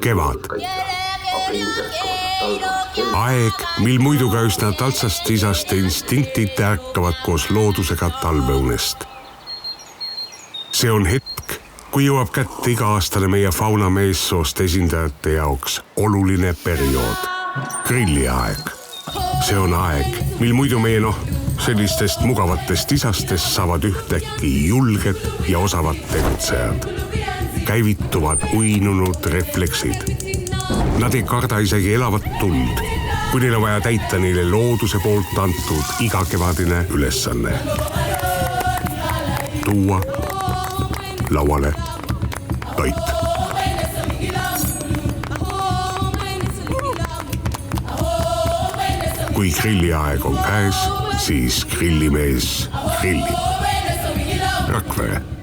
Kevad. Aeg, mil muidu ka üsna taltsast isast instinktid ärkavad koos loodusega talveunest. See on hetk, kui jõuab kätte iga-aastane meie fauna meessoost esindajate jaoks oluline periood. Grilliaeg. See on aeg, mil muidu meie sellistest mugavatest isastest saavad ühtäkki julged ja osavad tegutsejad. Käivituvad uinunud refleksid. Nad ei karda isegi elavat tuld, kui neil on vaja täita neile looduse poolt antud igakevadine ülesanne. Tuua lauale toit. Kui grilliaeg on käes, siis grillimees grillib. Rakvere.